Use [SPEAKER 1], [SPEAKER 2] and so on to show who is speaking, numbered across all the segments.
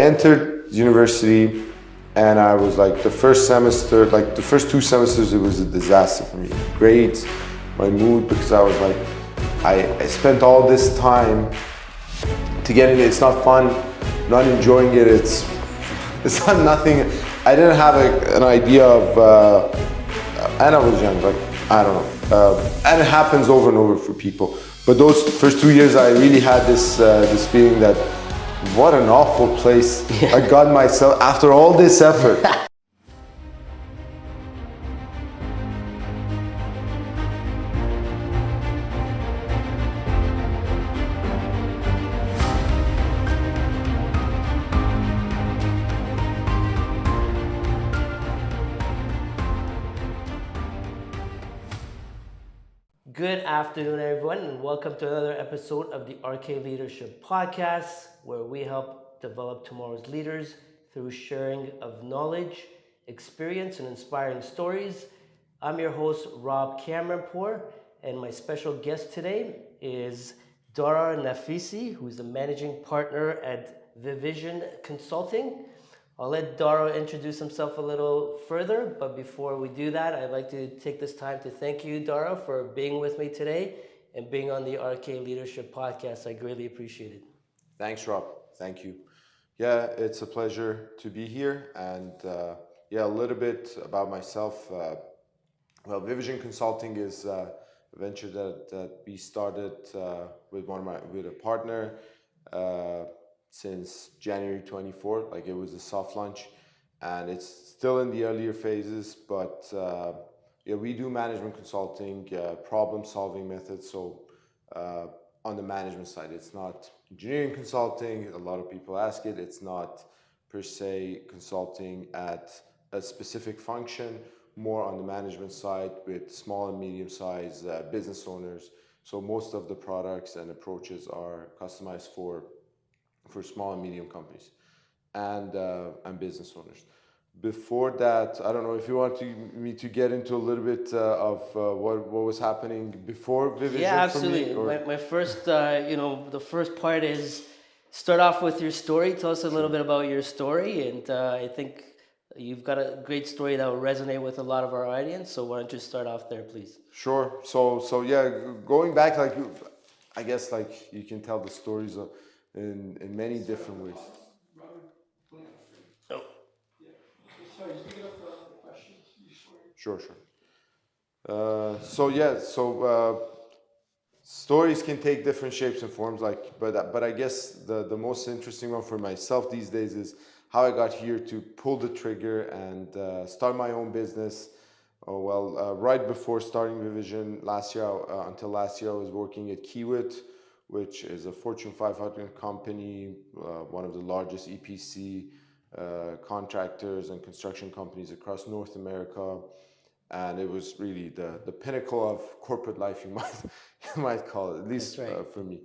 [SPEAKER 1] entered university, and I was like the first semester, like the first 2 semesters, it was a disaster for me. Grades, my mood, because I was like, I spent all this time to get in it. It's not fun, not enjoying it. It's not nothing. I didn't have an idea of, and I was young, like, I don't know. And it happens over and over for people. But those first 2 years, I really had this feeling that, what an awful place I got myself after all this effort.
[SPEAKER 2] Good afternoon, everyone, and welcome to another episode of the RK Leadership Podcast, where we help develop tomorrow's leaders through sharing of knowledge, experience, and inspiring stories. I'm your host, Rob Cameronpour, and my special guest today is Dara Nafissi, who's the managing partner at Vivision Consulting. I'll let Dara introduce himself a little further, but before we do that, I'd like to take this time to thank you, Dara, for being with me today and being on the RK Leadership Podcast. I greatly appreciate it.
[SPEAKER 1] Thanks, Rob. Thank you. Yeah, it's a pleasure to be here. And a little bit about myself. Well, Vivision Consulting is a venture that we started with a partner since January 24th. Like, it was a soft launch, and it's still in the earlier phases. But we do management consulting, problem solving methods. So on the management side, it's not engineering consulting. A lot of people ask it. It's not per se consulting at a specific function, more on the management side with small and medium sized business owners. So most of the products and approaches are customized for small and medium companies and business owners. Before that, I don't know if you want me to get into a little bit of what was happening before Vivision.
[SPEAKER 2] Yeah, absolutely.
[SPEAKER 1] For me,
[SPEAKER 2] my first, the first part is start off with your story. Tell us a little bit about your story, and I think you've got a great story that will resonate with a lot of our audience. So why don't you start off there, please?
[SPEAKER 1] Sure. So yeah, going back, like, I guess, like, you can tell the stories in many different ways.
[SPEAKER 2] Oh.
[SPEAKER 3] Sorry, just pick it up for the questions.
[SPEAKER 1] Sure. Stories can take different shapes and forms, like, but I guess the most interesting one for myself these days is how I got here to pull the trigger and start my own business. Right before starting Vivision until last year, I was working at Kiewit, which is a Fortune 500 company, one of the largest EPC contractors and construction companies across North America. And it was really the pinnacle of corporate life, you might call it, at least for me.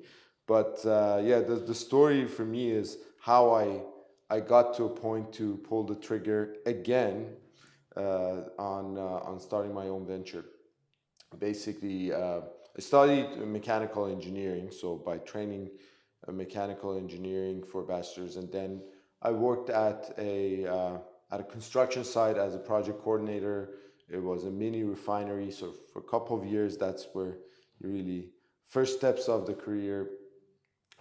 [SPEAKER 1] But the story for me is how I got to a point to pull the trigger again on starting my own venture. Basically, I studied mechanical engineering, so by training, mechanical engineering for a bachelor's, and then I worked at a construction site as a project coordinator. It was a mini refinery, so for a couple of years, that's where you really first steps of the career.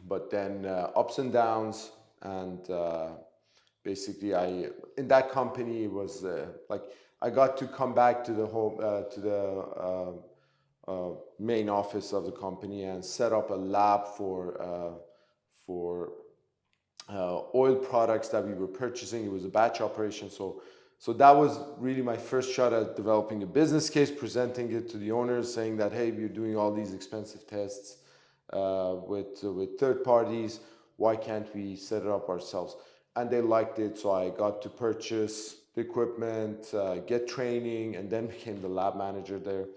[SPEAKER 1] But then ups and downs, and basically, in that company, it was like I got to come back to the home to the main office of the company and set up a lab for oil products that we were purchasing. It was a batch operation, so that was really my first shot at developing a business case, presenting it to the owners, saying that, hey, we're doing all these expensive tests with third parties. Why can't we set it up ourselves? And they liked it, so I got to purchase the equipment, get training, and then became the lab manager there.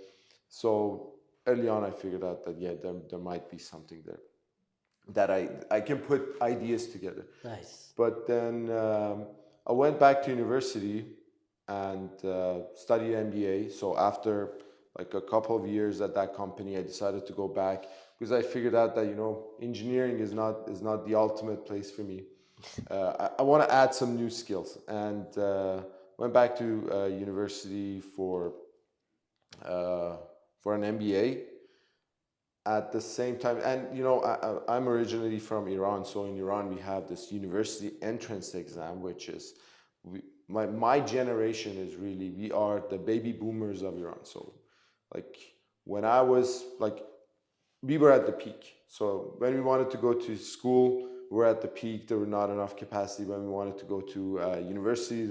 [SPEAKER 1] So early on, I figured out that there might be something there, that I can put ideas together.
[SPEAKER 2] Nice.
[SPEAKER 1] But then I went back to university and studied MBA. So after like a couple of years at that company, I decided to go back because I figured out that engineering is not the ultimate place for me. I want to add some new skills, and went back to university for an MBA at the same time. And I'm originally from Iran, so in Iran we have this university entrance exam, which is my generation is really, we are the baby boomers of Iran. So like when I was like, we were at the peak. So when we wanted to go to school, we were at the peak. There were not enough capacity. When we wanted to go to university,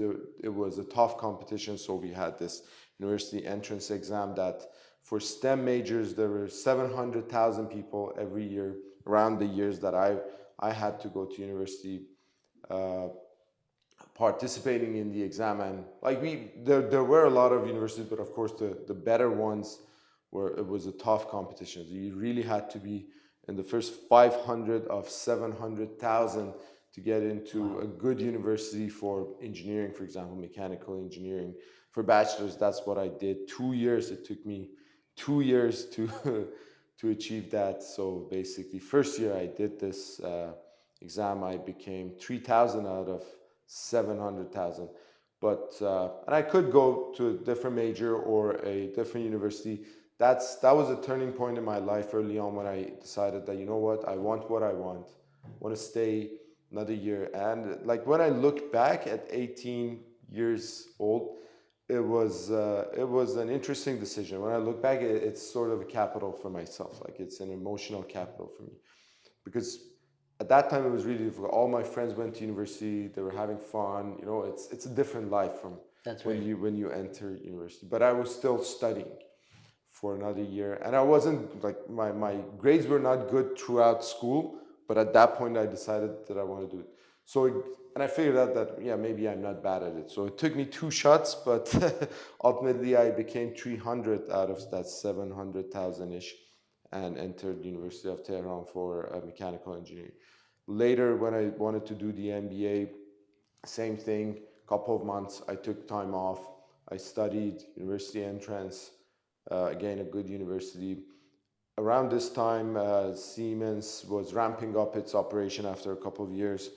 [SPEAKER 1] it was a tough competition. So we had this university entrance exam that for STEM majors, there were 700,000 people every year around the years that I had to go to university, participating in the exam. And like there were a lot of universities, but of course the better ones it was a tough competition. So you really had to be in the first 500 of 700,000 to get into a good university for engineering, for example, mechanical engineering. For bachelor's, that's what I did. 2 years, it took me 2 years to to achieve that. So basically, first year I did this exam, I became 3,000 out of 700,000. But and I could go to a different major or a different university. That was a turning point in my life early on when I decided that, you know what I want, I want to stay another year. And like when I look back at 18 years old, it was an interesting decision. When I look back, it's sort of a capital for myself. Like it's an emotional capital for me, because at that time it was really difficult. All my friends went to university; they were having fun. It's a different life from when you enter university. But I was still studying for another year, and I wasn't like my grades were not good throughout school. But at that point, I decided that I want to do it. And I figured out that yeah, maybe I'm not bad at it. So it took me 2 shots, but ultimately I became 300 out of that 700,000 ish, and entered the University of Tehran for mechanical engineering. Later, when I wanted to do the MBA, same thing. Couple of months, I took time off. I studied university entrance, again a good university. Around this time, Siemens was ramping up its operation after a couple of years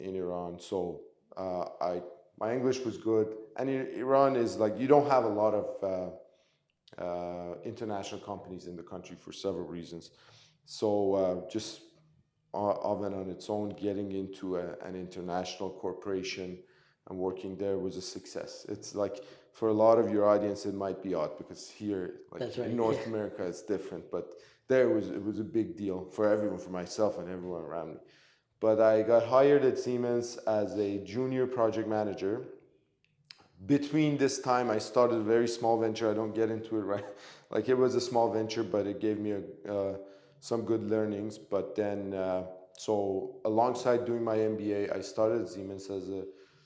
[SPEAKER 1] in Iran. So my English was good, and Iran is like, you don't have a lot of international companies in the country for several reasons. So just of and on its own, getting into an international corporation and working there was a success. It's like, for a lot of your audience, it might be odd, because here, like in North America, it's different. But there it was a big deal for everyone, for myself and everyone around me. But I got hired at Siemens as a junior project manager. Between this time, I started a very small venture. I don't get into it right. Like it was a small venture, but it gave me some good learnings. But then, so alongside doing my MBA, I started at Siemens as a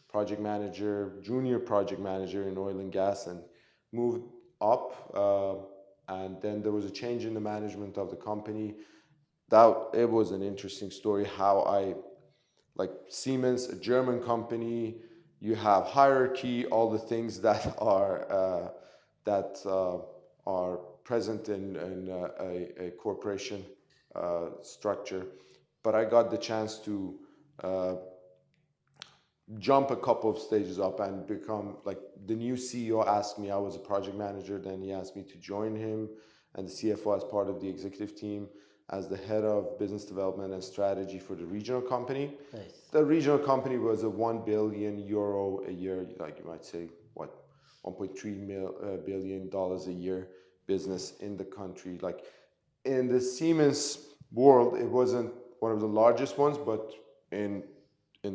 [SPEAKER 1] project manager, junior project manager in oil and gas, and moved up. And then there was a change in the management of the company. It was an interesting story how like Siemens, a German company, you have hierarchy, all the things that are present in a corporation structure. But I got the chance to jump a couple of stages up and become, like, the new CEO asked me, I was a project manager, then he asked me to join him and the CFO as part of the executive team as the head of business development and strategy for the regional company.
[SPEAKER 2] Nice.
[SPEAKER 1] The regional company was a 1 billion euro a year, like you might say, what, $1.3 billion a year business in the country. Like in the Siemens world, it wasn't one of the largest ones, but in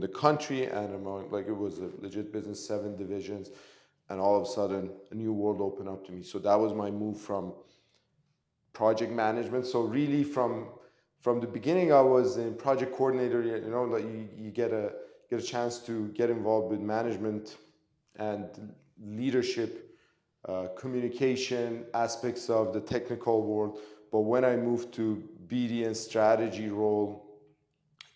[SPEAKER 1] the country and among, like, it was a legit business, 7 divisions, and all of a sudden a new world opened up to me. So that was my move from project management. So really from the beginning, I was in project coordinator. Like you get a chance to get involved with management and leadership, communication aspects of the technical world. But when I moved to BD and strategy role,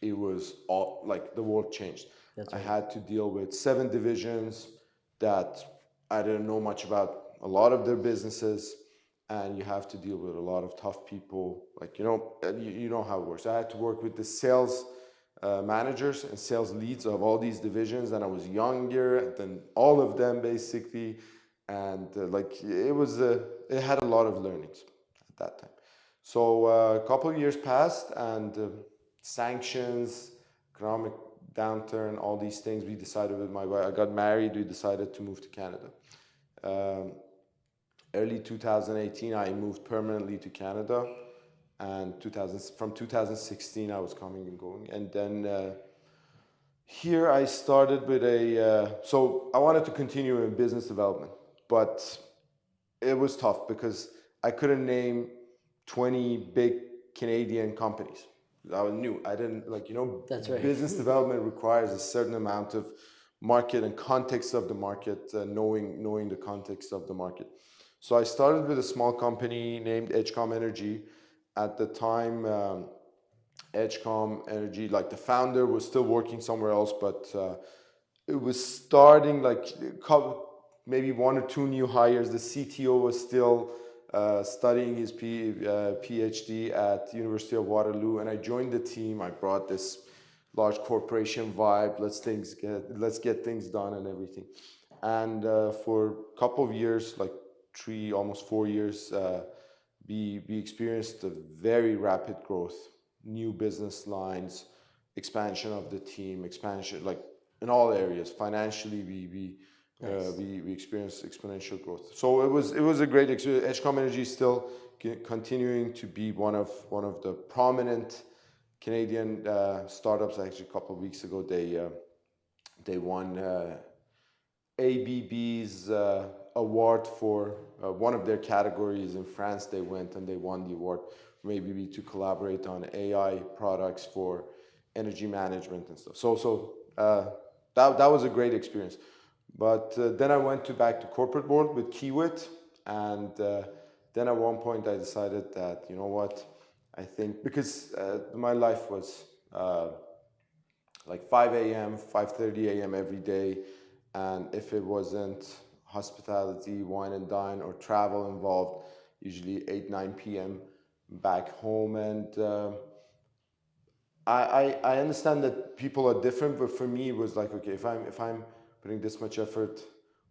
[SPEAKER 1] it was all like the world changed.
[SPEAKER 2] That's
[SPEAKER 1] I
[SPEAKER 2] right.
[SPEAKER 1] had to deal with 7 divisions that I didn't know much about a lot of their businesses, and you have to deal with a lot of tough people. Like, you know how it works. I had to work with the sales managers and sales leads of all these divisions, and I was younger than all of them basically, and it had a lot of learnings at that time. So a couple of years passed, and sanctions, economic downturn, all these things. We decided with my wife, I got married, we decided to move to Canada. Early 2018, I moved permanently to Canada, and from 2016, I was coming and going. And then here I started with so I wanted to continue in business development, but it was tough because I couldn't name 20 big Canadian companies. I was new. I didn't
[SPEAKER 2] That's right.
[SPEAKER 1] Business development requires a certain amount of market and context of the market, knowing the context of the market. So I started with a small company named Edgecom Energy. At the time, Edgecom Energy, like the founder was still working somewhere else, but it was starting maybe one or two new hires. The CTO was still studying his PhD at University of Waterloo, and I joined the team. I brought this large corporation vibe. Let's get things done and everything. And for a couple of years, like almost 4 years, we experienced a very rapid growth, new business lines, expansion of the team, expansion like in all areas. Financially, we experienced exponential growth. So it was a great experience. Edgecom Energy is still continuing to be one of the prominent Canadian startups. Actually, a couple of weeks ago, they won ABB's award for one of their categories in France. They went and they won the award from ABB to collaborate on AI products for energy management and stuff. So that was a great experience. But then I went back to corporate world with Kiewit, and then at one point I decided that, you know what, I think, because my life was like 5 a.m., 5:30 a.m. every day, and if it wasn't hospitality, wine and dine, or travel involved, usually 8, 9 p.m. back home. And I understand that people are different, but for me it was like, okay, if I'm putting this much effort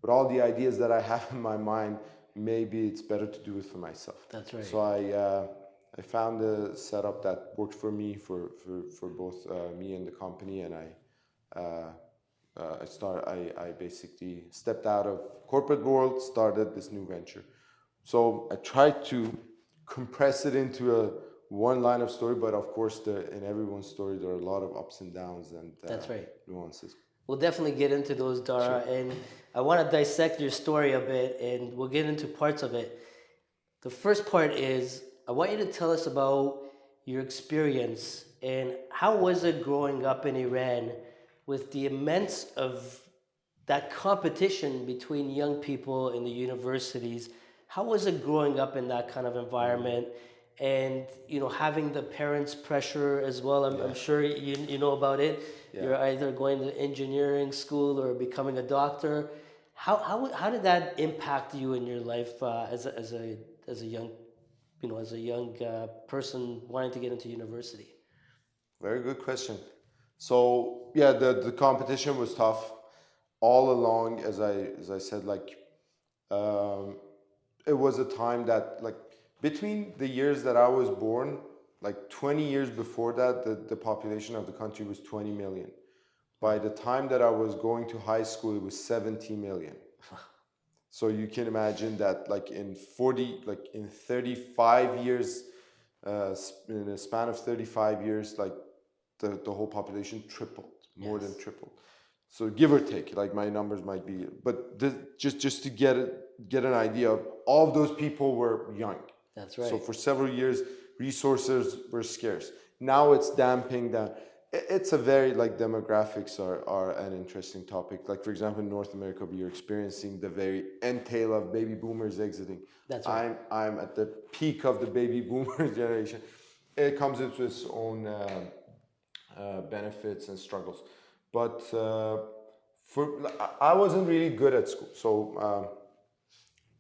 [SPEAKER 1] with all the ideas that I have in my mind, maybe it's better to do it for myself.
[SPEAKER 2] That's right.
[SPEAKER 1] So I found a setup that worked for me, for both me and the company, and I basically stepped out of corporate world, started this new venture. So I tried to compress it into a one line of story, but of course, in everyone's story, there are a lot of ups and downs and
[SPEAKER 2] That's right.
[SPEAKER 1] nuances.
[SPEAKER 2] We'll definitely get into those, Dara,
[SPEAKER 1] Sure.
[SPEAKER 2] and I want to dissect your story a bit, and we'll get into parts of it. The first part is, I want you to tell us about your experience and how was it growing up in Iran with the immense of that competition between young people in the universities. How was it growing up in that kind of environment? And having the parents' pressure as well. I'm sure you know about it.
[SPEAKER 1] Yeah.
[SPEAKER 2] You're either going to engineering school or becoming a doctor. How did that impact you in your life as a young person wanting to get into university?
[SPEAKER 1] Very good question. So yeah, the competition was tough all along. As I said, it was a time that, like, between the years that I was born, like 20 years before that, the population of the country was 20 million. By the time that I was going to high school, it was 70 million. So you can imagine that, like in 35 years, in a span of 35 years, like the whole population tripled, more than tripled. So give or take, like my numbers might be, but just to get an idea of, all of those people were young.
[SPEAKER 2] That's right.
[SPEAKER 1] So for several years, resources were scarce. Now it's damping down. It's a very, like, demographics are an interesting topic. Like, for example, in North America, we are experiencing the very end tail of baby boomers exiting.
[SPEAKER 2] That's right.
[SPEAKER 1] I'm at the peak of the baby boomer generation. It comes into its own benefits and struggles. But I wasn't really good at school. So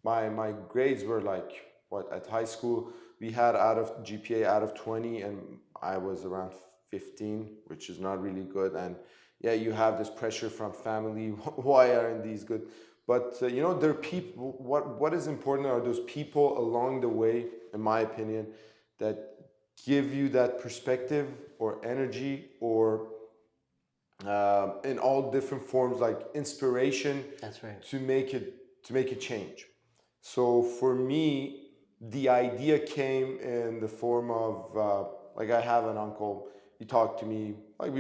[SPEAKER 1] my grades were like, at high school, we had GPA out of 20, and I was around 15, which is not really good. And yeah, you have this pressure from family. Why aren't these good? But you know, there are people. What is important are those people along the way, in my opinion, that give you that perspective or energy or in all different forms, like inspiration.
[SPEAKER 2] That's right.
[SPEAKER 1] To make a change. So for me, the idea came in the form of like I have an uncle. He talked to me like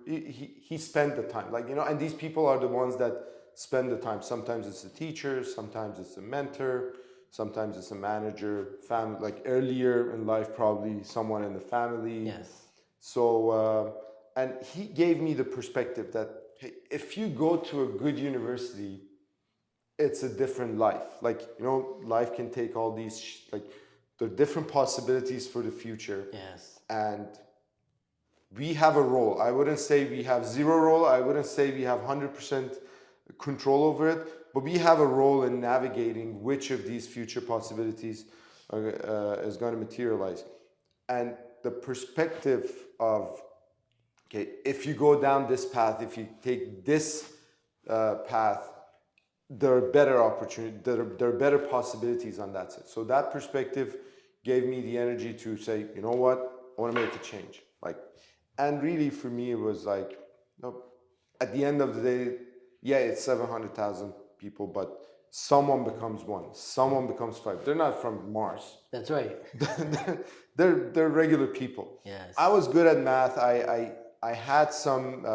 [SPEAKER 1] he spent the time, like, you know, and these people are the ones that spend the time. Sometimes it's a teacher, sometimes it's a mentor, sometimes it's a manager, family, like earlier in life, probably someone in the family.
[SPEAKER 2] Yes.
[SPEAKER 1] So, and he gave me the perspective that, hey, if you go to a good university, it's a different life. Like, you know, life can take all these, like, there are different possibilities for the future.
[SPEAKER 2] Yes.
[SPEAKER 1] And we have a role. I wouldn't say we have zero role. I wouldn't say we have 100% control over it, but we have a role in navigating which of these future possibilities is going to materialize. And the perspective of, okay, if you go down this path, if you take this path, there are better opportunities, there are better possibilities on that side. So that perspective gave me the energy to say, you know what, I want to make a change. Like, and really for me, it was like, you know, at the end of the day, yeah, it's 700,000 people, but someone becomes one, someone becomes five. They're not from Mars.
[SPEAKER 2] That's right.
[SPEAKER 1] they're regular people.
[SPEAKER 2] Yes.
[SPEAKER 1] I was good at math. I had some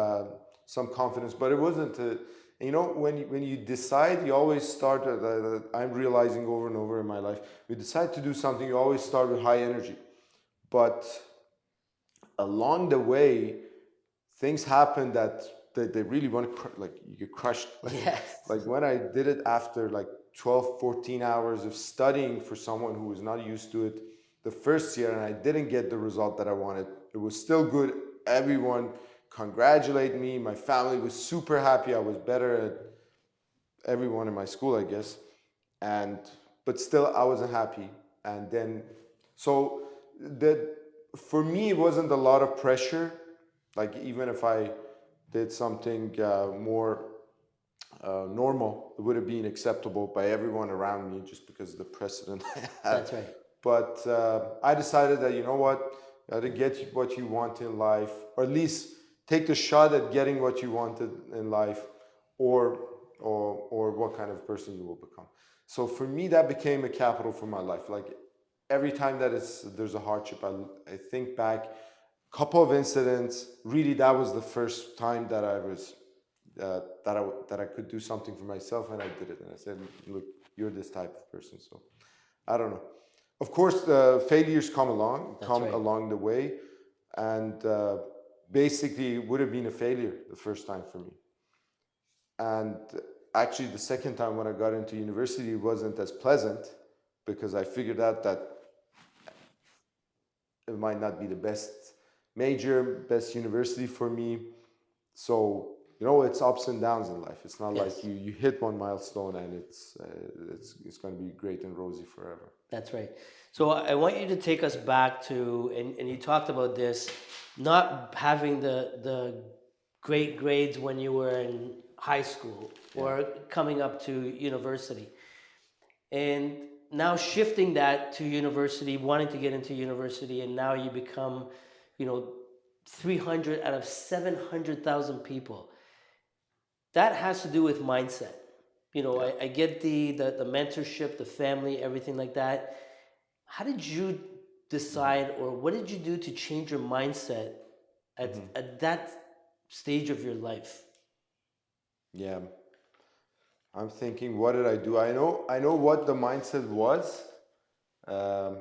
[SPEAKER 1] confidence, but it wasn't you know, when you decide, you always start. I'm realizing over and over in my life, you decide to do something, you always start with high energy, but along the way, things happen that they really want to like you get crushed.
[SPEAKER 2] Yes.
[SPEAKER 1] Like when I did it after like 12, 14 hours of studying for someone who was not used to it the first year, and I didn't get the result that I wanted. It was still good. Everyone congratulated me. My family was super happy. I was better at everyone in my school, I guess. But still I wasn't happy. And then, so that for me, it wasn't a lot of pressure. Like even if I did something more normal, it would have been acceptable by everyone around me just because of the precedent I had.
[SPEAKER 2] That's right.
[SPEAKER 1] But I decided that, you know what, to get what you want in life, or at least take the shot at getting what you wanted in life, or what kind of person you will become. So for me, that became a capital for my life. Like every time that there's a hardship, I think back, couple of incidents. Really, that was the first time that I was that I could do something for myself, and I did it. And I said, look, you're this type of person. So I don't know. Of course, failures come along the way, and basically it would have been a failure the first time for me. And actually, the second time when I got into university, it wasn't as pleasant because I figured out that it might not be the best major, best university for me. So, you know, it's ups and downs in life. It's not like you hit one milestone and it's going to be great and rosy forever.
[SPEAKER 2] That's right. So I want you to take us back to, and you talked about this, not having the great grades when you were in high school or coming up to university. And now shifting that to university, wanting to get into university, and now you become, you know, 300 out of 700,000 people. That has to do with mindset. You know, I get the mentorship, the family, everything like that. How did you decide, or what did you do to change your mindset at that stage of your life?
[SPEAKER 1] Yeah, I'm thinking, what did I do? I know what the mindset was. The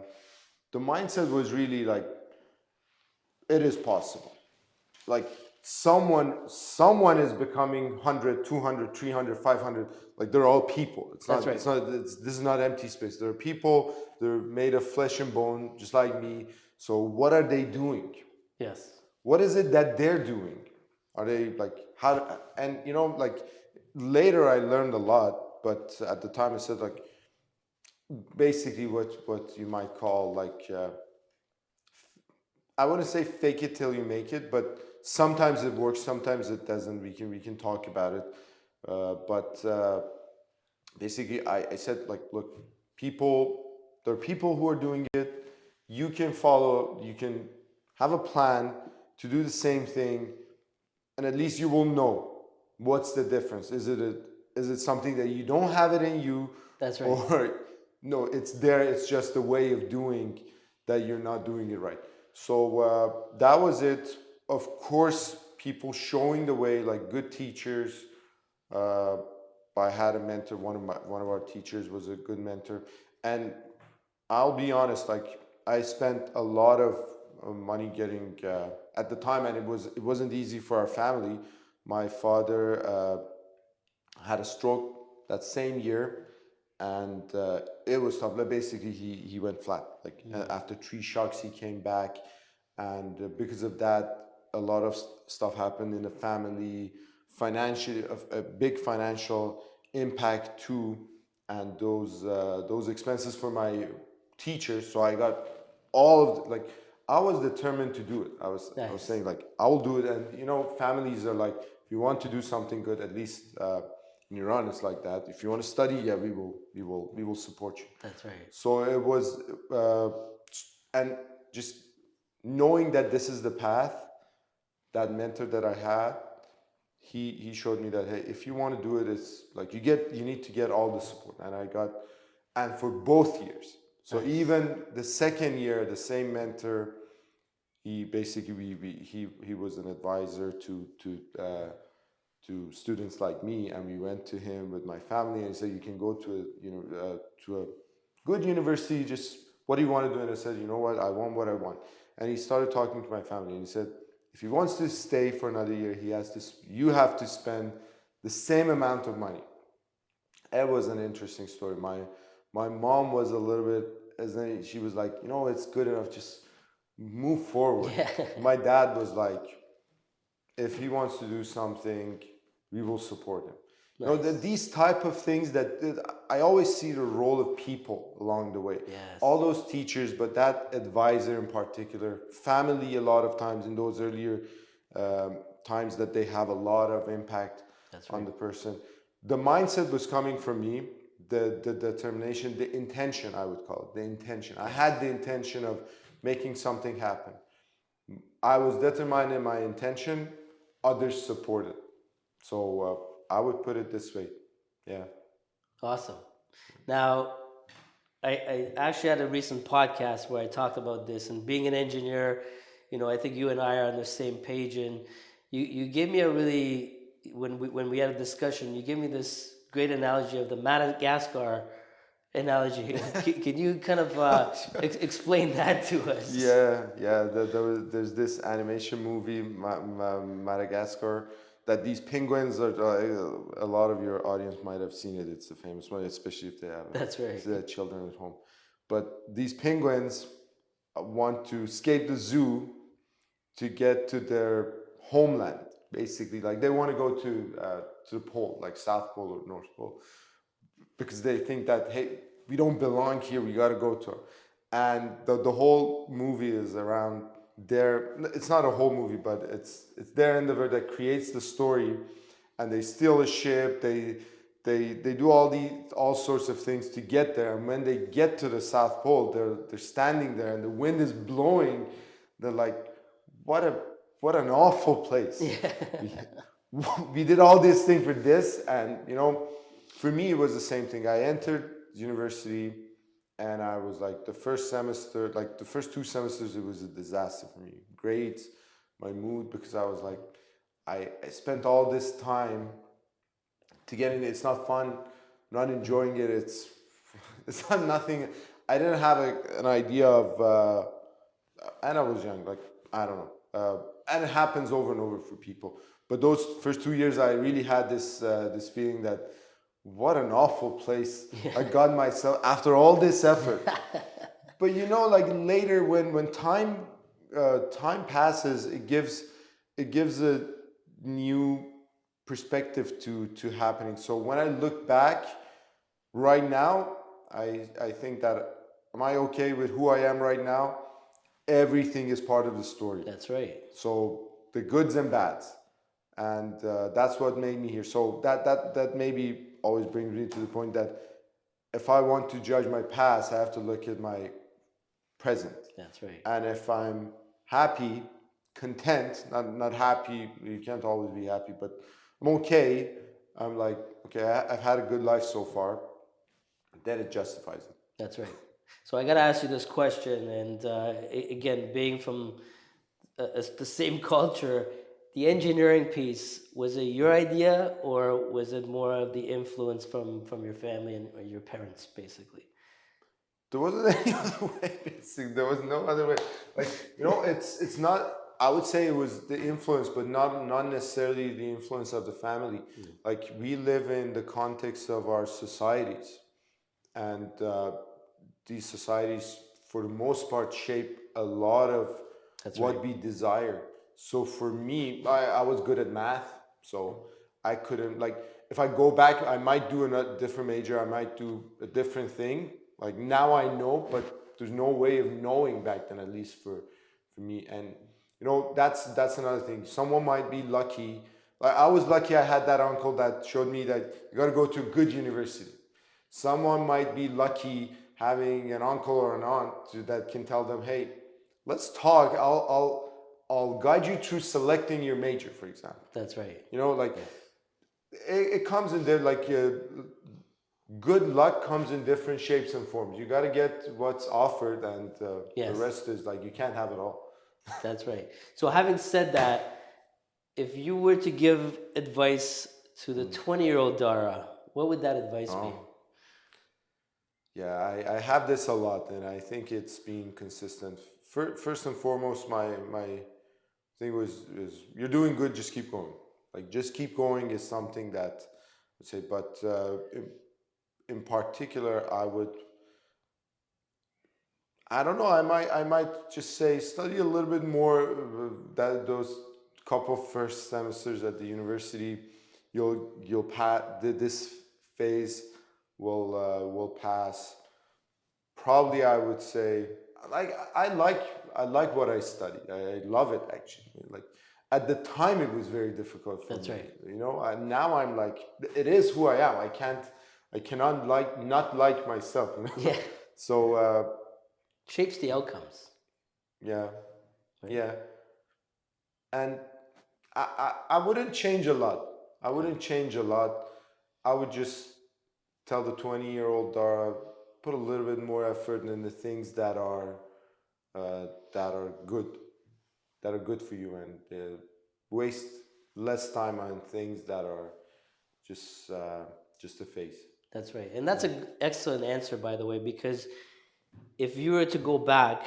[SPEAKER 1] mindset was really like, it is possible. Like someone is becoming 100, 200, 300, 500. Like they're all people. This is not empty space. There are people. They're made of flesh and bone, just like me. So what are they doing?
[SPEAKER 2] Yes.
[SPEAKER 1] What is it that they're doing? Are they like how? And you know, like later I learned a lot, but at the time I said like basically what you might call like I wouldn't say fake it till you make it, but sometimes it works, sometimes it doesn't. We can talk about it, but basically I said like, look, there are people who are doing it. You can follow. You can have a plan to do the same thing, and at least you will know what's the difference. Is it something that you don't have it in you?
[SPEAKER 2] That's right.
[SPEAKER 1] Or no, it's there. It's just a way of doing that you're not doing it right. So that was it. Of course, people showing the way, like good teachers. Uh, I had a mentor. One of our teachers was a good mentor, and I'll be honest. Like I spent a lot of money getting at the time, and it wasn't easy for our family. My father had a stroke that same year, and it was tough. Like basically, he went flat. Like after 3 shocks, he came back, and because of that, a lot of stuff happened in the family. Financially, a big financial impact too, and those expenses for my teachers. So I got all of like I was determined to do it. I was saying like I will do it, and families are like, if you want to do something good, at least in Iran it's like that. If you want to study, yeah, we will support you.
[SPEAKER 2] That's right.
[SPEAKER 1] So it was, and just knowing that this is the path, that mentor that I had, he showed me that, hey, if you want to do it, it's like you need to get all the support, and I got, and for both years. So even the second year, the same mentor, he basically he was an advisor to students like me, and we went to him with my family, and he said, you can go to a good university. Just what do you want to do? And I said, you know what, I want what I want. And he started talking to my family, and he said, if he wants to stay for another year, you have to spend the same amount of money. It was an interesting story. My mom was a little bit, she was like, it's good enough, just move forward.
[SPEAKER 2] Yeah.
[SPEAKER 1] My dad was like, if he wants to do something, we will support him. These type of things that I always see the role of people along the way.
[SPEAKER 2] Yes.
[SPEAKER 1] All those teachers, but that advisor in particular, family, a lot of times in those earlier times that they have a lot of impact on the person. The mindset was coming from me, the determination, the intention, I would call it, the intention. I had the intention of making something happen. I was determined in my intention, others supported. So I would put it this way. Yeah.
[SPEAKER 2] Awesome. Now, I actually had a recent podcast where I talked about this, and being an engineer, I think you and I are on the same page, and you gave me a really, when we had a discussion, you gave me this great analogy of the Madagascar analogy. Can you kind of explain that to us?
[SPEAKER 1] Yeah. There's this animation movie, Madagascar, that these penguins are. A lot of your audience might have seen it. It's a famous one, especially if they have children at home. But these penguins want to escape the zoo to get to their homeland. Basically, like they want to go to the pole, like South Pole or North Pole, because they think that, hey, we don't belong here. We got to go to. And the whole movie is around their. It's not a whole movie, but it's their endeavor that creates the story, and they steal a ship. They do all sorts of things to get there. And when they get to the South Pole, they're standing there, and the wind is blowing. They're like, what an awful place. Yeah. We did all this thing for this, and for me it was the same thing. I entered university, and I was like, the first semester, like the first 2 semesters, it was a disaster for me. Grades, my mood, because I was like, I spent all this time to get in. It's not fun, not enjoying it. It's not nothing. I didn't have an idea of, and I was young, like, I don't know. And it happens over and over for people. But those first 2 years, I really had this feeling that, what an awful place I got myself after all this effort. But like later, when time passes, it gives a new perspective to happening. So when I look back right now, I think that, am I okay with who I am right now? everything is part of the story.
[SPEAKER 2] That's right.
[SPEAKER 1] So the goods and bads, and that's what made me here. So that maybe always brings me to the point that if I want to judge my past, I have to look at my present.
[SPEAKER 2] That's right.
[SPEAKER 1] And if I'm happy, content, not happy, you can't always be happy, but I'm okay. I'm like, okay, I've had a good life so far. Then it justifies it.
[SPEAKER 2] That's right. So I got to ask you this question, and again, being from the same culture, the engineering piece, was it your idea, or was it more of the influence from your family and or your parents, basically?
[SPEAKER 1] There wasn't any other way. Basically. There was no other way. Like, it's not. I would say it was the influence, but not necessarily the influence of the family. Like, we live in the context of our societies, and these societies, for the most part, shape a lot of what we desire. So for me, I was good at math, so I couldn't, like, if I go back, I might do a different major, I might do a different thing. Like, now I know, but there's no way of knowing back then, at least for me. And that's another thing. Someone might be lucky. Like, I was lucky I had that uncle that showed me that you got to go to a good university. Someone might be lucky having an uncle or an aunt that can tell them, hey, let's talk. I'll guide you through selecting your major, for example.
[SPEAKER 2] That's right.
[SPEAKER 1] It comes in there, like, good luck comes in different shapes and forms. You got to get what's offered, and the rest is like, you can't have it all.
[SPEAKER 2] That's right. So having said that, if you were to give advice to the 20-year-old Dara, what would that advice be?
[SPEAKER 1] Yeah, I have this a lot, and I think it's been consistent. First and foremost, my thing is you're doing good, just keep going. Like, just keep going is something that I would say, but in particular, I don't know, I might just say study a little bit more, those couple first semesters at the university, you'll pass, this phase will pass. Probably I would say, like, I like what I studied. I love it, actually. Like, at the time it was very difficult for me.
[SPEAKER 2] That's right.
[SPEAKER 1] And now I'm like, it is who I am. I cannot not like myself.
[SPEAKER 2] Yeah.
[SPEAKER 1] So
[SPEAKER 2] shapes the outcomes.
[SPEAKER 1] Yeah.
[SPEAKER 2] Right?
[SPEAKER 1] Yeah. And I wouldn't change a lot. I would just tell the 20-year-old Dara, put a little bit more effort in the things that are good for you, and waste less time on things that are just a phase.
[SPEAKER 2] That's right. And that's an excellent answer, by the way, because if you were to go back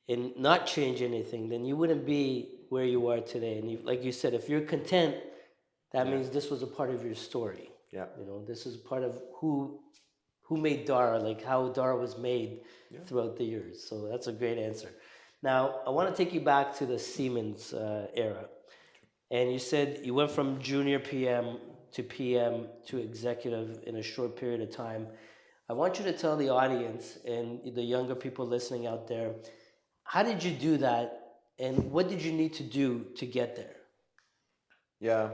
[SPEAKER 2] and not change anything, then you wouldn't be where you are today. And like you said, if you're content, that means this was a part of your story.
[SPEAKER 1] Yeah.
[SPEAKER 2] This is part of who made Dara, like how Dara was made throughout the years. So that's a great answer. Now, I want to take you back to the Siemens era. And you said you went from junior PM to PM to executive in a short period of time. I want you to tell the audience and the younger people listening out there, how did you do that, and what did you need to do to get there?
[SPEAKER 1] Yeah.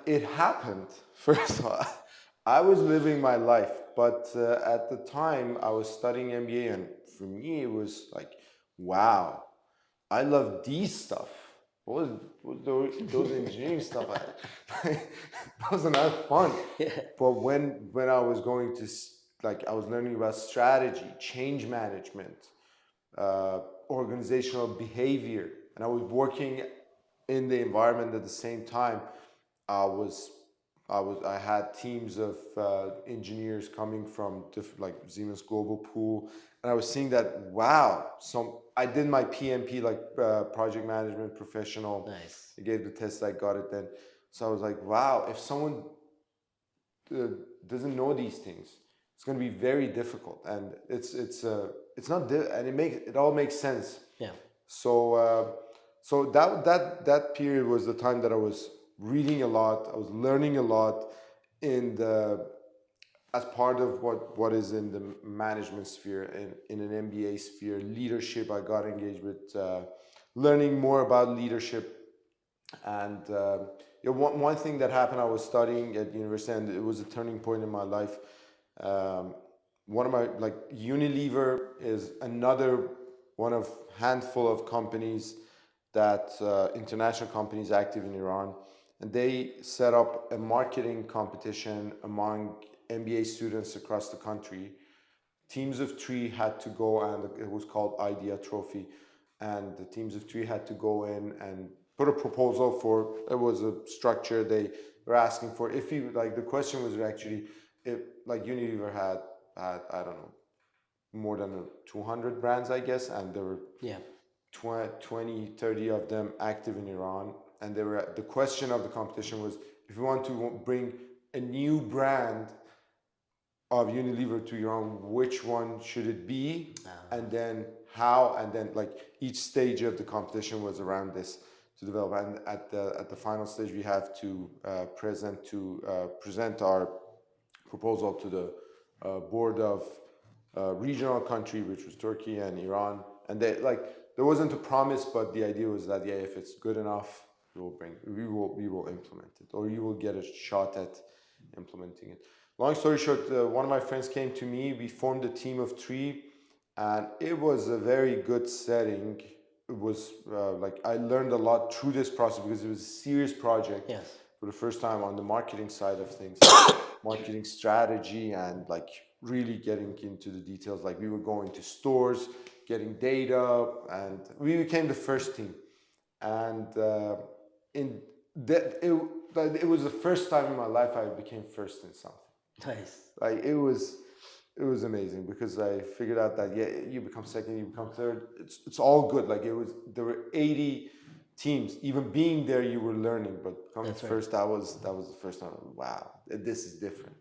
[SPEAKER 1] It happened. First of all, I was living my life, but at the time I was studying MBA, and for me it was like, wow, I love these stuff. What was those engineering stuff? Those are not fun.
[SPEAKER 2] Yeah.
[SPEAKER 1] But when I was going to, like, I was learning about strategy, change management, organizational behavior, and I was working in the environment at the same time. I had teams of engineers coming from different, like Siemens Global Pool, and I was seeing that, wow. I did my PMP, like project management professional.
[SPEAKER 2] Nice.
[SPEAKER 1] I gave the test, I got it then. So I was like, wow, if someone doesn't know these things, it's going to be very difficult, and it's not, and it all makes sense.
[SPEAKER 2] Yeah.
[SPEAKER 1] So that period was the time that I was reading a lot, I was learning a lot, and as part of what is in the management sphere, in an MBA sphere, leadership, I got engaged with learning more about leadership. And one thing that happened, I was studying at university, and it was a turning point in my life. One of my, like, Unilever is another one of handful of companies that international companies active in Iran, and they set up a marketing competition among MBA students across the country. Teams of three had to go, and it was called Idea Trophy, and the teams of three had to go in and put a proposal for, it was a structure they were asking for. If you, like, the question was actually, if, like, Unilever had I don't know, more than 200 brands, I guess, and there were 20, 30 of them active in Iran. And they were, the question of the competition was, if you want to bring a new brand of Unilever to Iran, which one should it be? And then how? And then, like, each stage of the competition was around this to develop. And at the final stage, we have to present our proposal to the board of regional country, which was Turkey and Iran. And they, like, there wasn't a promise, but the idea was that, yeah, if it's good enough, we will implement it, or you will get a shot at implementing it. Long story short, one of my friends came to me. We formed a team of three, and it was a very good setting. It was like, I learned a lot through this process because it was a serious project.
[SPEAKER 2] Yes.
[SPEAKER 1] For the first time on the marketing side of things, marketing strategy, and, like, really getting into the details. Like, we were going to stores, getting data, and we became the first team. And in that, it was the first time in my life I became first in something.
[SPEAKER 2] Nice.
[SPEAKER 1] Like, it was amazing, because I figured out that, yeah, you become second, you become third, it's all good. Like, there were 80 teams. Even being there, you were learning, but coming first, that was the first time. Wow, this is different.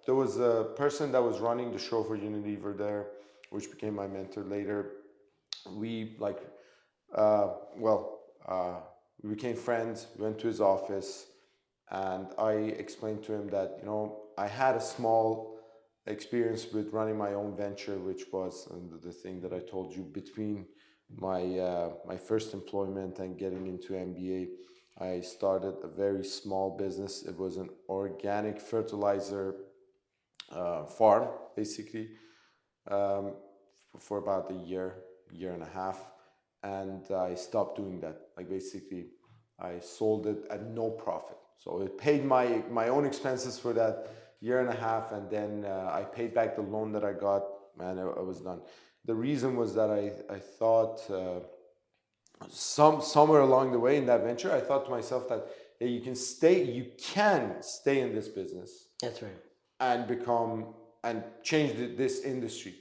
[SPEAKER 1] There was a person that was running the show for Unilever there, which became my mentor later. We, like, we became friends. Went to his office, and I explained to him that, you know, I had a small experience with running my own venture, which was the thing that I told you, between my first employment and getting into MBA. I started a very small business. It was an organic fertilizer farm, basically, for about a year and a half. And I stopped doing that. Like, basically, I sold it at no profit. So it paid my own expenses for that year and a half, and then I paid back the loan that I got, and I was done. The reason was that I thought somewhere along the way in that venture, I thought to myself that, hey, you can stay in this business.
[SPEAKER 2] That's right.
[SPEAKER 1] And change this industry.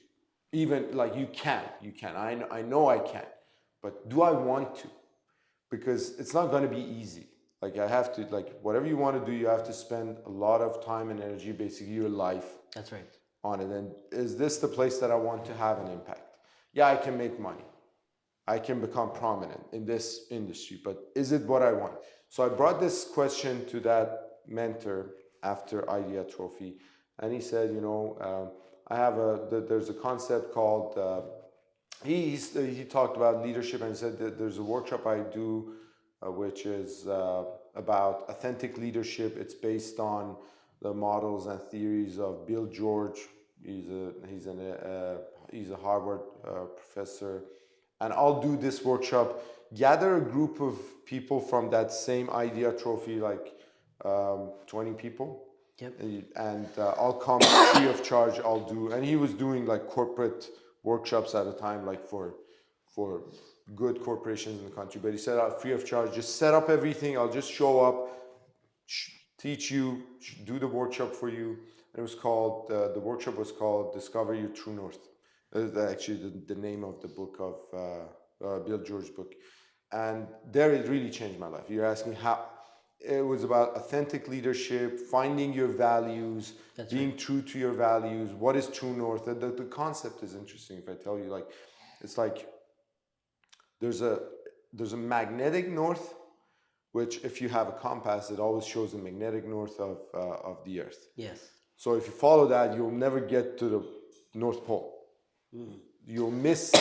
[SPEAKER 1] Even, like, you can. I know I can, but do I want to? Because it's not going to be easy. Like, I have to, like, whatever you want to do, you have to spend a lot of time and energy, basically your life.
[SPEAKER 2] That's right.
[SPEAKER 1] On it. And is this the place that I want to have an impact? Yeah, I can make money. I can become prominent in this industry, but is it what I want? So I brought this question to that mentor after Idea Trophy, and he said, you know, there's a concept called, he talked about leadership, and he said that there's a workshop I do, which is about authentic leadership. It's based on the models and theories of Bill George. He's a Harvard professor. And I'll do this workshop, gather a group of people from that same Idea Trophy, like 20 people.
[SPEAKER 2] Yep.
[SPEAKER 1] And I'll come free of charge. I'll do, and he was doing, like, corporate workshops at a time, like for good corporations in the country. But he said, free of charge, just set up everything. I'll just show up, teach you, do the workshop for you. And it was called, the workshop was called Discover Your True North. Actually the name of the book of Bill George's book. And there it really changed my life. You're asking how. It was about authentic leadership, finding your values, being true to your values. What is true north? The concept is interesting. If I tell you, like, it's like there's a magnetic north, which if you have a compass, it always shows the magnetic north of the Earth.
[SPEAKER 2] Yes.
[SPEAKER 1] So if you follow that, you'll never get to the North Pole. You'll miss,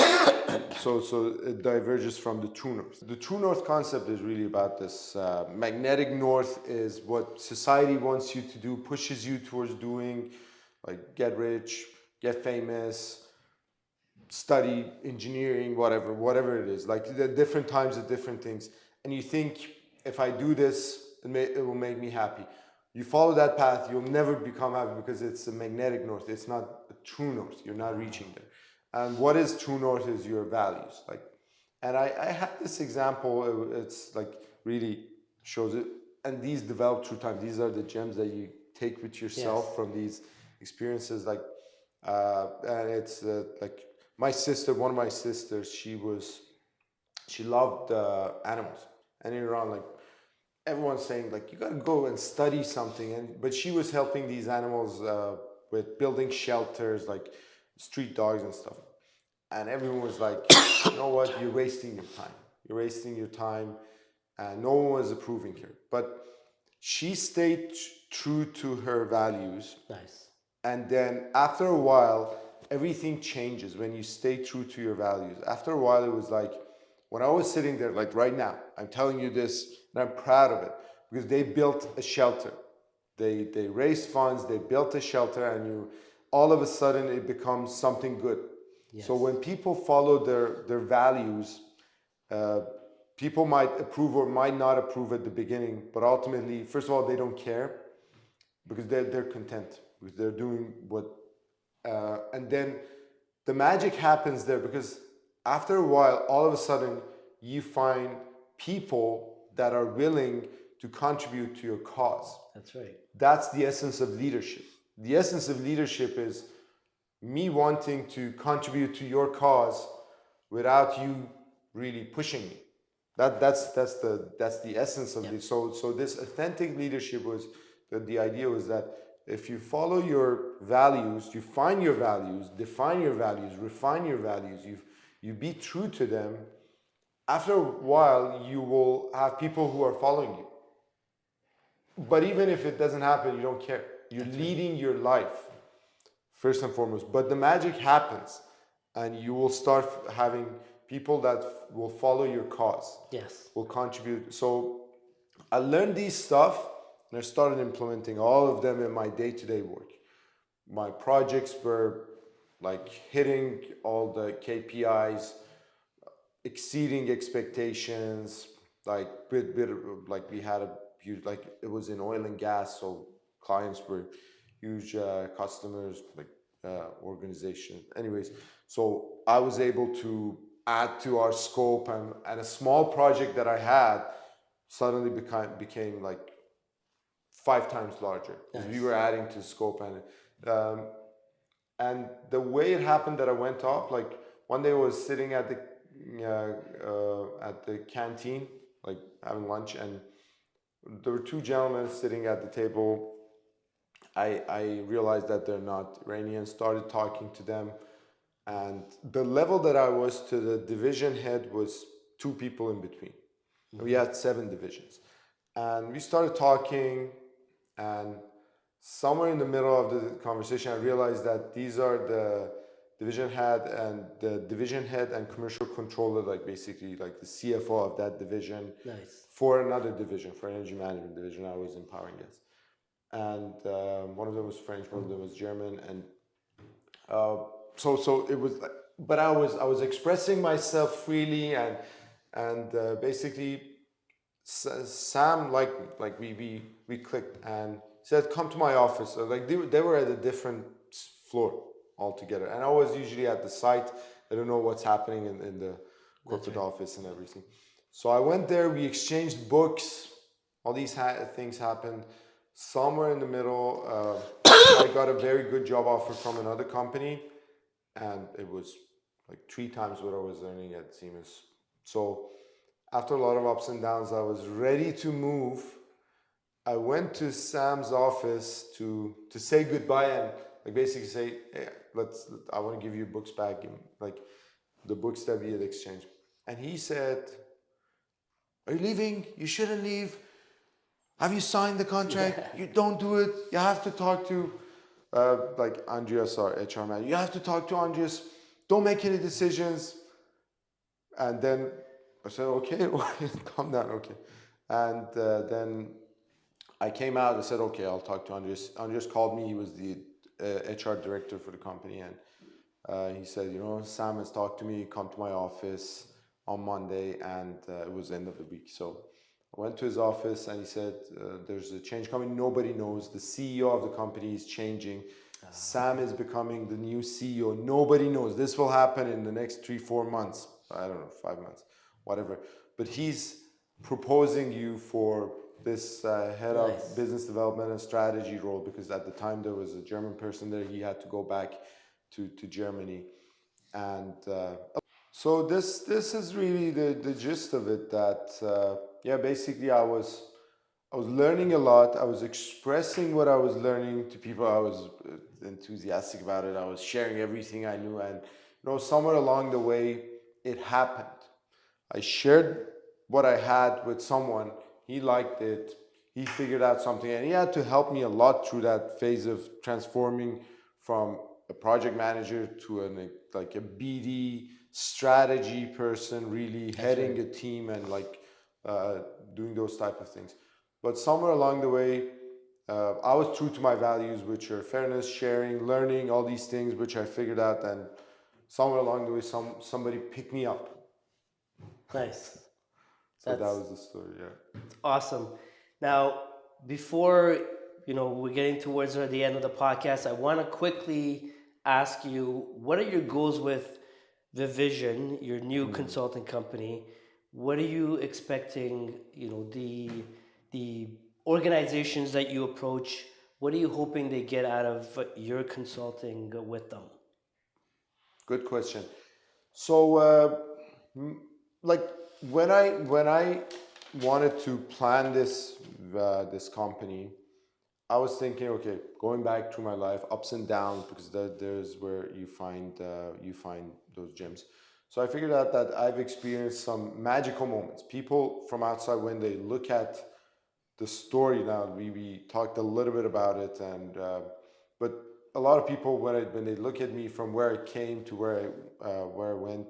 [SPEAKER 1] so it diverges from the true north. The true north concept is really about this. Magnetic north is what society wants you to do, pushes you towards doing, like get rich, get famous, study engineering, whatever it is. Like the different times of different things. And you think, if I do this, it will make me happy. You follow that path, you'll never become happy because it's a magnetic north. It's not a true north. You're not reaching there. And what is true north is your values. Like, and I had this example. It's like really shows it. And these develop through time. These are the gems that you take with yourself from these experiences. Like, and it's like my sister. One of my sisters. She loved animals. And in Iran, like, everyone's saying, like, you gotta go and study something, but she was helping these animals with building shelters, like street dogs and stuff. And everyone was like, you know what, you're wasting your time. You're wasting your time. And no one was approving her. But she stayed true to her values.
[SPEAKER 2] Nice.
[SPEAKER 1] And then after a while, everything changes when you stay true to your values. After a while, it was like, when I was sitting there, like right now, I'm telling you this, and I'm proud of it, because they built a shelter. They raised funds, they built a shelter, and all of a sudden it becomes something good. Yes. So when people follow their values, people might approve or might not approve at the beginning, but ultimately, first of all, they don't care because they're content, because they're doing what, and then the magic happens there, because after a while, all of a sudden, you find people that are willing to contribute to your cause.
[SPEAKER 2] That's right.
[SPEAKER 1] That's the essence of leadership. The essence of leadership is me wanting to contribute to your cause without you really pushing me. That's the essence of it. So this authentic leadership was the idea was that if you follow your values, you find your values, define your values, refine your values, you be true to them. After a while, you will have people who are following you. But even if it doesn't happen, you don't care. You're leading your life, first and foremost. But the magic happens, and you will start having people that will follow your cause.
[SPEAKER 2] Yes.
[SPEAKER 1] Will contribute. So I learned these stuff, and I started implementing all of them in my day-to-day work. My projects were like hitting all the KPIs, exceeding expectations, like like we had a huge, like it was in oil and gas, so clients were huge customers, like organization. Anyways, so I was able to add to our scope, and a small project that I had suddenly became like 5 times larger because we were adding to scope. And the way it happened that I went up, like one day I was sitting at the canteen, like having lunch, and there were 2 gentlemen sitting at the table. I realized that they're not Iranian, started talking to them, and the level that I was to the division head was 2 people in between. Mm-hmm. We had 7 divisions, and we started talking, and somewhere in the middle of the conversation, I realized that these are the division head and commercial controller, like basically like the CFO of that division. Nice. For another division, for energy management division. I was in power and gas, and one of them was French, one of them was German, and so it was like, but I was expressing myself freely, and basically Sam like we clicked and said, come to my office. So like they were at a different floor altogether, and I was usually at the site. I don't know what's happening in the corporate office and everything. So I went there, we exchanged books, all these things happened. Somewhere in the middle, I got a very good job offer from another company, and it was like 3 times what I was earning at Siemens. So after a lot of ups and downs, I was ready to move. I went to Sam's office to say goodbye and like basically say, hey, I want to give you books back, like the books that we had exchanged. And he said, Are you leaving? You shouldn't leave. Have you signed the contract? You don't do it. You have to talk to like Andreas, our HR man. You have to talk to Andreas. Don't make any decisions. And then I said, okay, calm down, okay. And then I came out. I said, okay, I'll talk to Andreas. Andreas called me. He was the HR director for the company, and he said, Sam has talked to me. Come to my office on Monday, and it was the end of the week. So I went to his office, and he said, there's a change coming. Nobody knows. The CEO of the company is changing. Sam is becoming the new CEO. Nobody knows. This will happen in the next 3-4 months. I don't know, 5 months, whatever. But he's proposing you for this head of business development and strategy role, because at the time there was a German person there. He had to go back to Germany. And so this is really the gist of it, that basically I was learning a lot. I was expressing what I was learning to people. I was enthusiastic about it. I was sharing everything I knew, and somewhere along the way it happened. I shared what I had with someone. He liked it. He figured out something, and he had to help me a lot through that phase of transforming from a project manager to a BD strategy person, really heading a team and doing those type of things. But somewhere along the way, I was true to my values, which are fairness, sharing, learning, all these things, which I figured out. And somewhere along the way, somebody picked me up.
[SPEAKER 2] Nice.
[SPEAKER 1] So that was the story, yeah.
[SPEAKER 2] Awesome. Now, before we're getting towards the end of the podcast, I want to quickly ask you, what are your goals with the Vision, your new consulting company? What are you expecting? The organizations that you approach, what are you hoping they get out of your consulting with them?
[SPEAKER 1] Good question. So, when I wanted to plan this company, I was thinking, okay, going back through my life, ups and downs, because there's where you find those gems. So I figured out that I've experienced some magical moments. People from outside, when they look at the story now, we talked a little bit about it, and but a lot of people, when they look at me from where I came to where I went,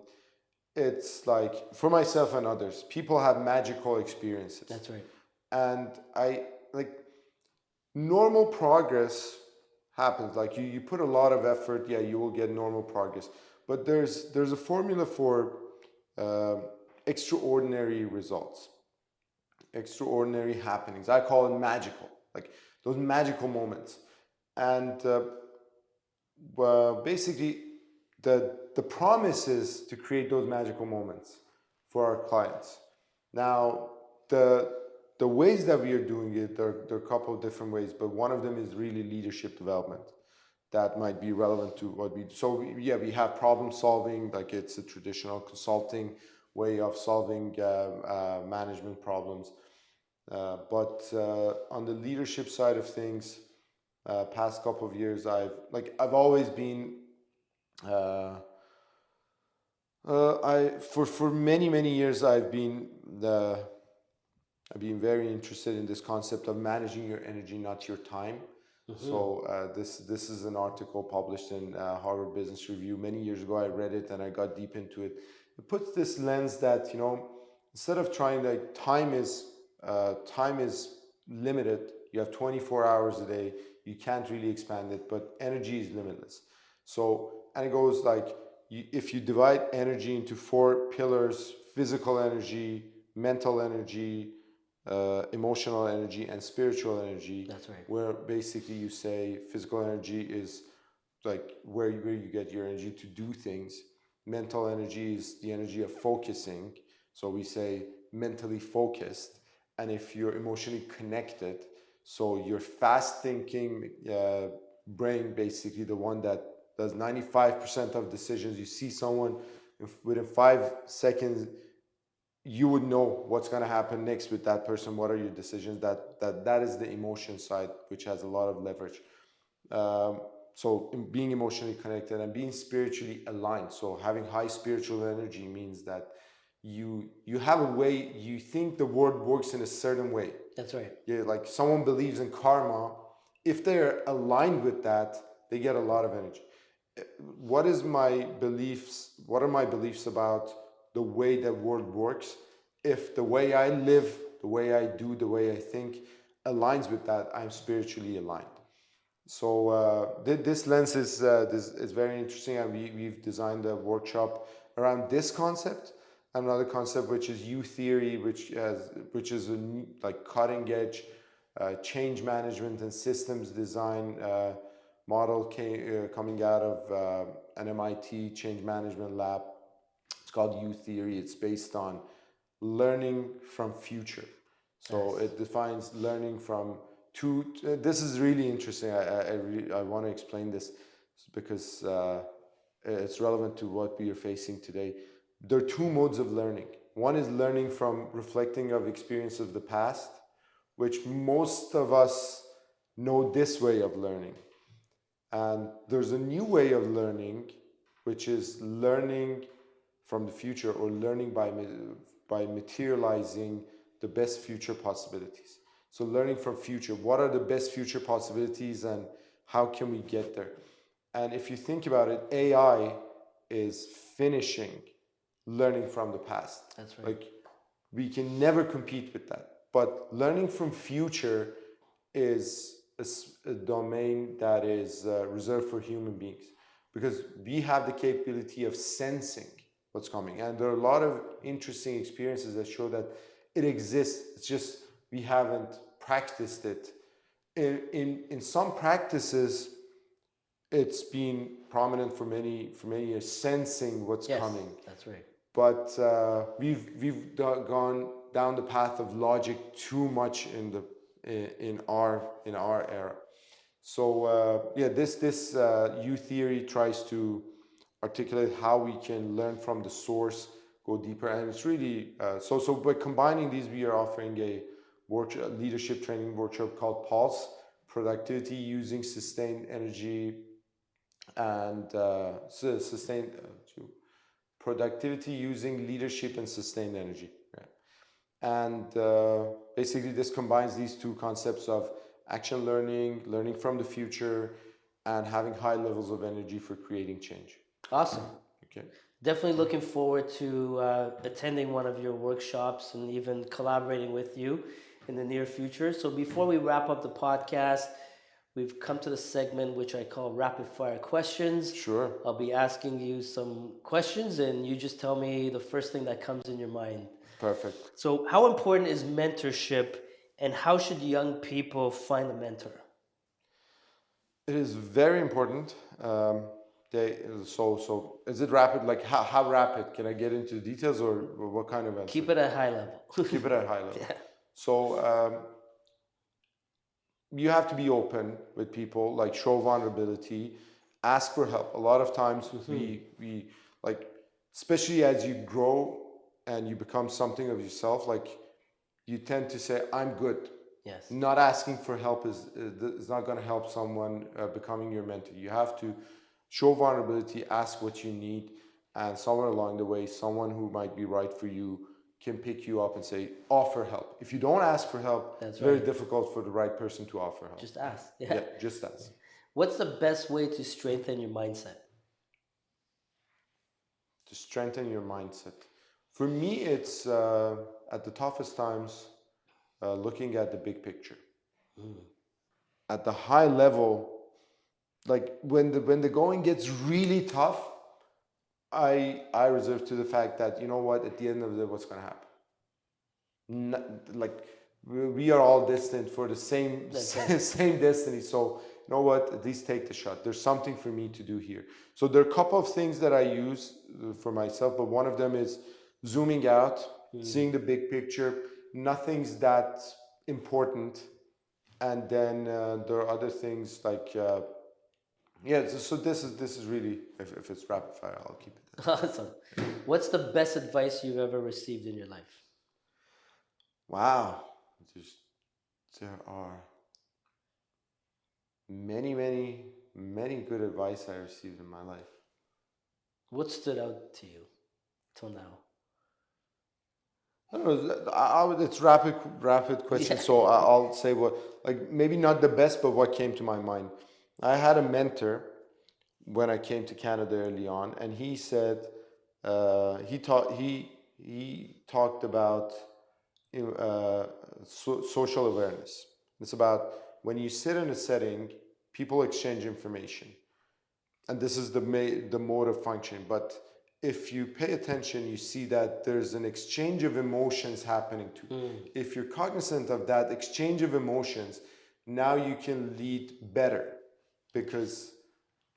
[SPEAKER 1] it's like, for myself and others, people have magical experiences.
[SPEAKER 2] That's right.
[SPEAKER 1] And normal progress happens. Like you put a lot of effort, you will get normal progress. But there's a formula for extraordinary results, extraordinary happenings. I call it magical, like those magical moments. And basically, the promise is to create those magical moments for our clients. Now, the ways that we are doing it, there are a couple of different ways, but one of them is really leadership development. That might be relevant to what we do. So we have problem solving, like it's a traditional consulting way of solving management problems. But on the leadership side of things, past couple of years, I've always been for many years I've been very interested in this concept of managing your energy, not your time. So this is an article published in Harvard Business Review many years ago. I read it and I got deep into it. It puts this lens that instead of trying, time is limited. You have 24 hours a day. You can't really expand it, but energy is limitless. So, and it goes if you divide energy into 4 pillars: physical energy, mental energy, emotional energy, and spiritual energy.
[SPEAKER 2] That's right.
[SPEAKER 1] Where basically you say physical energy is where you get your energy to do things. Mental energy is the energy of focusing. So we say mentally focused. And if you're emotionally connected, so your fast thinking brain, basically the one that does 95% of decisions. You see someone within 5 seconds, you would know what's going to happen next with that person. What are your decisions? That is the emotion side, which has a lot of leverage. So being emotionally connected and being spiritually aligned. So having high spiritual energy means that you have a way, you think the world works in a certain way.
[SPEAKER 2] That's right.
[SPEAKER 1] Yeah, like someone believes in karma. If they're aligned with that, they get a lot of energy. What is my beliefs? What are my beliefs about the way that world works? If the way I live, the way I do, the way I think aligns with that, I'm spiritually aligned. So this lens is very interesting, and we've designed a workshop around this concept. Another concept, which is U theory, which is a like cutting edge change management and systems design model coming out of an MIT change management lab. It's called U theory. It's based on learning from future. So it defines learning from two. This is really interesting. I want to explain this because it's relevant to what we are facing today. There are two modes of learning. One is learning from reflecting of experience of the past, which most of us know this way of learning. And there's a new way of learning, which is learning from the future, or learning by materializing the best future possibilities. So learning from future, what are the best future possibilities and how can we get there? And if you think about it, AI is finishing learning from the past.
[SPEAKER 2] That's right.
[SPEAKER 1] Like we can never compete with that. But learning from future is a domain that is reserved for human beings, because we have the capability of sensing what's coming. And there are a lot of interesting experiences that show that it exists. It's just we haven't practiced it. In some practices, it's been prominent for many years, sensing what's coming.
[SPEAKER 2] That's right.
[SPEAKER 1] But we've gone down the path of logic too much in our era. So this U theory tries to articulate how we can learn from the source, go deeper, and it's really so by combining these, we are offering a leadership training workshop called Pulse: Productivity Using Sustained Energy and Productivity Using Leadership and Sustained Energy. And basically this combines these two concepts of action learning, learning from the future, and having high levels of energy for creating change.
[SPEAKER 2] Awesome.
[SPEAKER 1] Okay.
[SPEAKER 2] Definitely looking forward to attending one of your workshops and even collaborating with you in the near future. So before we wrap up the podcast, we've come to the segment which I call rapid fire questions.
[SPEAKER 1] Sure.
[SPEAKER 2] I'll be asking you some questions and you just tell me the first thing that comes in your mind.
[SPEAKER 1] Perfect.
[SPEAKER 2] So how important is mentorship, and how should young people find a mentor?
[SPEAKER 1] It is very important. So is it rapid? Like how rapid? Can I get into the details, or what kind of answer?
[SPEAKER 2] Keep it at high level.
[SPEAKER 1] Keep it at high level.
[SPEAKER 2] Yeah.
[SPEAKER 1] So you have to be open with people, like show vulnerability, ask for help. A lot of times we like, especially as you grow and you become something of yourself, like you tend to say, I'm good.
[SPEAKER 2] Yes.
[SPEAKER 1] Not asking for help is not going to help someone becoming your mentor. You have to show vulnerability, ask what you need, and somewhere along the way, someone who might be right for you can pick you up and say, offer help. If you don't ask for help, it's very difficult for the right person to offer help.
[SPEAKER 2] Just ask.
[SPEAKER 1] Yeah, just ask.
[SPEAKER 2] What's the best way to strengthen your mindset?
[SPEAKER 1] To strengthen your mindset. For me, it's at the toughest times, looking at the big picture. At the high level, like when the going gets really tough, I reserve to the fact that, you know what, at the end of the day, what's going to happen? Like we are all destined for the same destiny. So you know what, at least take the shot. There's something for me to do here. So there are a couple of things that I use for myself, but one of them is zooming out, seeing the big picture. Nothing's that important. And then there are other things like so this is really, if it's rapid fire, I'll keep it.
[SPEAKER 2] Awesome. What's the best advice you've ever received in your life?
[SPEAKER 1] Wow. There are many good advice I received in my life.
[SPEAKER 2] What stood out to you till now?
[SPEAKER 1] I don't know. It's rapid question.
[SPEAKER 2] Yeah.
[SPEAKER 1] So I'll say what, like maybe not the best, but what came to my mind. I had a mentor when I came to Canada early on, and he said he talked about social awareness. It's about when you sit in a setting, people exchange information, and this is the mode of functioning. But if you pay attention, you see that there's an exchange of emotions happening too. If you're cognizant of that exchange of emotions, now you can lead better, because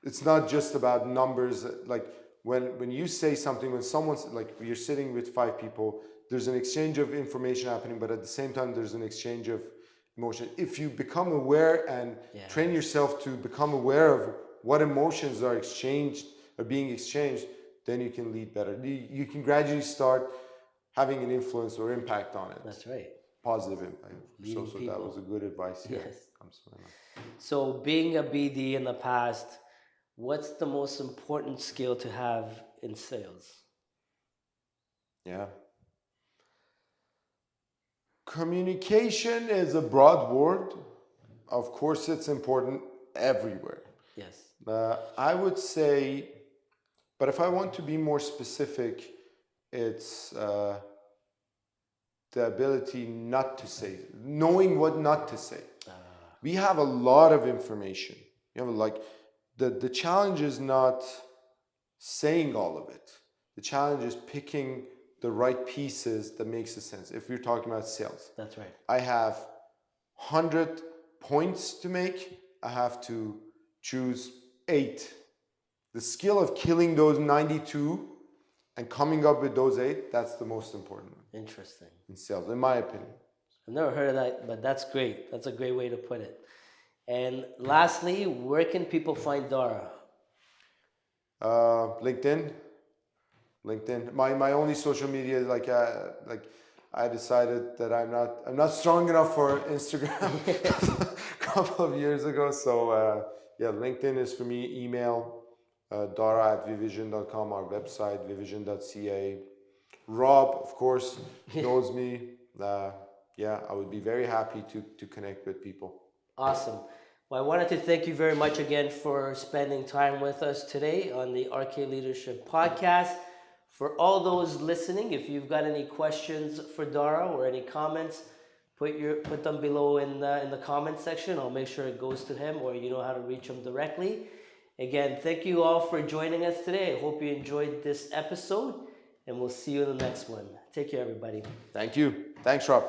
[SPEAKER 1] it's not just about numbers. Like when you say something, when someone's like, you're sitting with 5 people, there's an exchange of information happening, but at the same time there's an exchange of emotion. If you become aware and train yourself to become aware of what emotions are being exchanged, then you can lead better. You can gradually start having an influence or impact on it.
[SPEAKER 2] That's right.
[SPEAKER 1] Positive impact. So
[SPEAKER 2] people.
[SPEAKER 1] that was a good advice.
[SPEAKER 2] Yes.
[SPEAKER 1] Comes to my mind.
[SPEAKER 2] So being a BD in the past, what's the most important skill to have in sales?
[SPEAKER 1] Yeah. Communication is a broad word. Of course, it's important everywhere.
[SPEAKER 2] Yes.
[SPEAKER 1] I would say, but if I want to be more specific, it's the ability not to say, knowing what not to say. We have a lot of information. You know, like the challenge is not saying all of it. The challenge is picking the right pieces that makes a sense. If you're talking about sales,
[SPEAKER 2] that's right.
[SPEAKER 1] I have 100 points to make. I have to choose 8. The skill of killing those 92 and coming up with those 8, that's the most important one.
[SPEAKER 2] Interesting.
[SPEAKER 1] In sales, in my opinion.
[SPEAKER 2] I've never heard of that, but that's great. That's a great way to put it. And lastly, where can people find Dara?
[SPEAKER 1] LinkedIn. My only social media is like I decided that I'm not strong enough for Instagram a couple of years ago. So LinkedIn is for me. Email Dara@vivision.com, our website vivision.ca. Rob, of course, knows me. I would be very happy to connect with people.
[SPEAKER 2] Awesome. Well, I wanted to thank you very much again for spending time with us today on the RK Leadership Podcast. For all those listening, if you've got any questions for Dara or any comments, put them below in the comment section. I'll make sure it goes to him, or you know how to reach him directly. Again, thank you all for joining us today. I hope you enjoyed this episode, and we'll see you in the next one. Take care, everybody.
[SPEAKER 1] Thank you. Thanks, Rob.